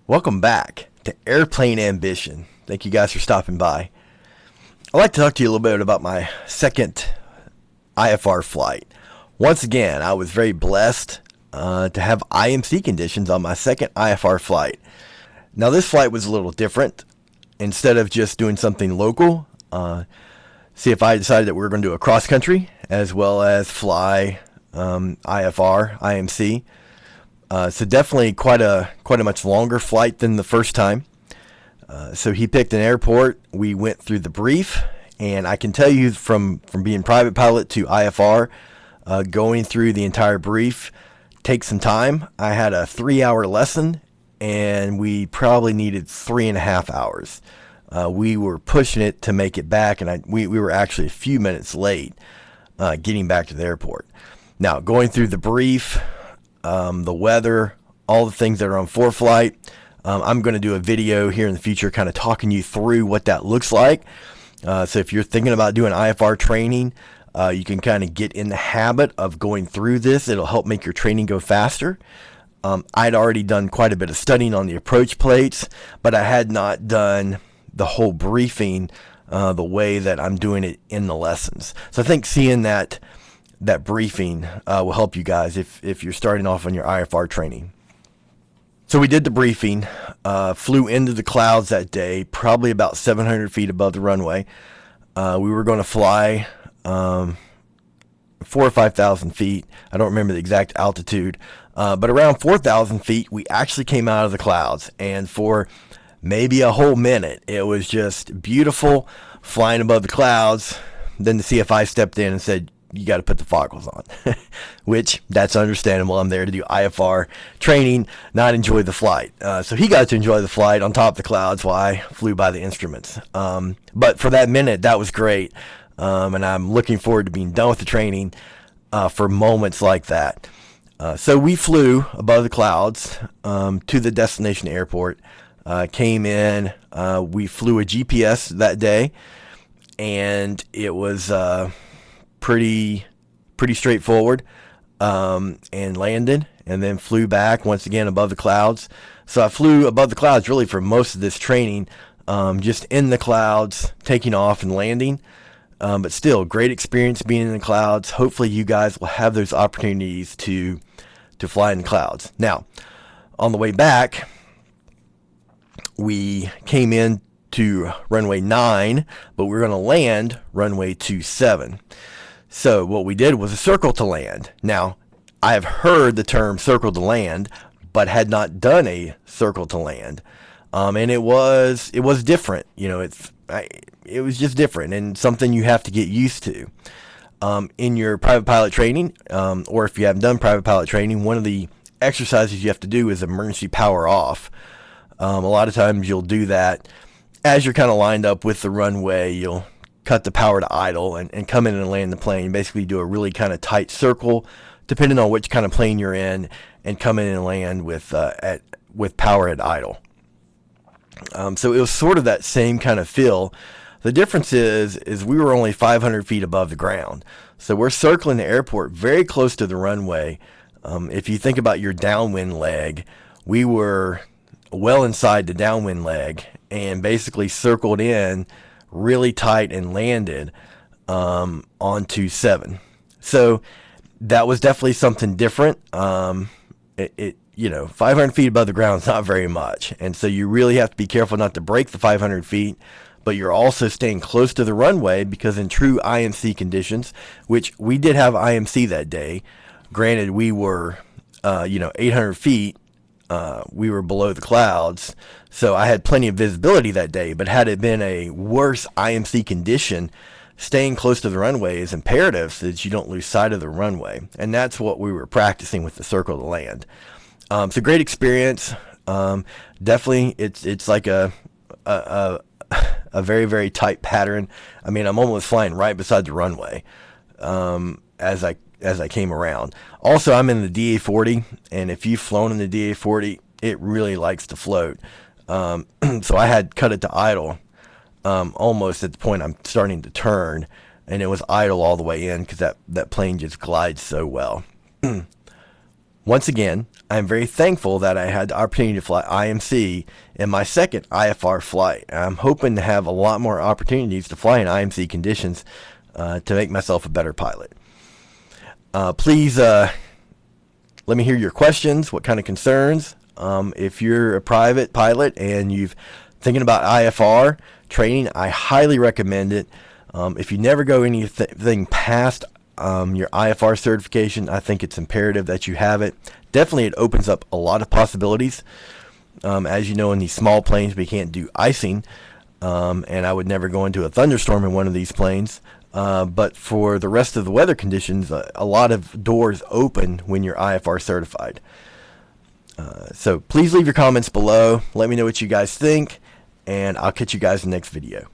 Welcome back to Airplane Ambition. Thank you guys for stopping by. I'd like to talk to you a little bit about my second IFR flight. Once again, I was very blessed to have IMC conditions on my second IFR flight. Now, this flight was a little different. Instead of just doing something local, CFI decided that we were going to do a cross country as well as fly IFR, IMC. So definitely quite a much longer flight than the first time. So he picked an airport. We went through the brief, and I can tell you from being private pilot to IFR, going through the entire brief takes some time. I had a 3-hour lesson, and we probably needed 3.5 hours. We were pushing it to make it back, and we were actually a few minutes late getting back to the airport. Now, going through the brief, the weather, all the things that are on ForeFlight. I'm going to do a video here in the future kind of talking you through what that looks like. So if you're thinking about doing IFR training, you can kind of get in the habit of going through this. It'll help make your training go faster. I'd already done quite a bit of studying on the approach plates, but I had not done the whole briefing the way that I'm doing it in the lessons. So I think seeing that briefing will help you guys if you're starting off on your IFR training. So we did the briefing, flew into the clouds that day, probably about 700 feet above the runway. We were going to fly 4,000 or 5,000 feet. I don't remember the exact altitude, but around 4,000 feet, we actually came out of the clouds. And for maybe a whole minute, it was just beautiful flying above the clouds. Then the CFI stepped in and said, "You got to put the foggles on," which that's understandable. I'm there to do IFR training, not enjoy the flight. So he got to enjoy the flight on top of the clouds while I flew by the instruments. But for that minute, that was great. And I'm looking forward to being done with the training for moments like that. So we flew above the clouds to the destination airport, came in, we flew a GPS that day, and it was pretty straightforward, and landed and then flew back once again above the clouds. So I flew above the clouds really for most of this training, just in the clouds, taking off and landing. But still, great experience being in the clouds. Hopefully you guys will have those opportunities to fly in the clouds. Now, on the way back, we came in to runway 9, but we were going to land runway 27. So what we did was a circle to land. Now, I have heard the term circle to land, but had not done a circle to land. And it was different. You know, it was just different and something you have to get used to. In your private pilot training, or if you haven't done private pilot training, one of the exercises you have to do is emergency power off. A lot of times you'll do that as you're kind of lined up with the runway. You'll cut the power to idle and come in and land the plane. Basically do a really kind of tight circle, depending on which kind of plane you're in, and come in and land with power at idle. So it was sort of that same kind of feel. The difference is we were only 500 feet above the ground. So we're circling the airport very close to the runway. If you think about your downwind leg, we were well inside the downwind leg and basically circled in really tight and landed on 27. So that was definitely something different. 500 feet above the ground is not very much. And so you really have to be careful not to break the 500 feet, but you're also staying close to the runway because in true IMC conditions, which we did have IMC that day, granted we were, 800 feet, we were below the clouds, so I had plenty of visibility that day. But had it been a worse IMC condition, staying close to the runway is imperative so that you don't lose sight of the runway. And that's what we were practicing with the circle to land. So great experience. Definitely, it's like a very, very tight pattern. I mean, I'm almost flying right beside the runway as I came around. Also, I'm in the DA-40, and if you've flown in the DA-40, it really likes to float. So I had cut it to idle almost at the point I'm starting to turn, and it was idle all the way in because that plane just glides so well. Once again, I'm very thankful that I had the opportunity to fly IMC in my second IFR flight. I'm hoping to have a lot more opportunities to fly in IMC conditions to make myself a better pilot. Please let me hear your questions, what kind of concerns. If you're a private pilot and you're thinking about IFR training, I highly recommend it. If you never go anything past your IFR certification, I think it's imperative that you have it. Definitely, it opens up a lot of possibilities. As you know, in these small planes, we can't do icing, and I would never go into a thunderstorm in one of these planes. But for the rest of the weather conditions, a lot of doors open when you're IFR certified. So please leave your comments below. Let me know what you guys think, and I'll catch you guys in the next video.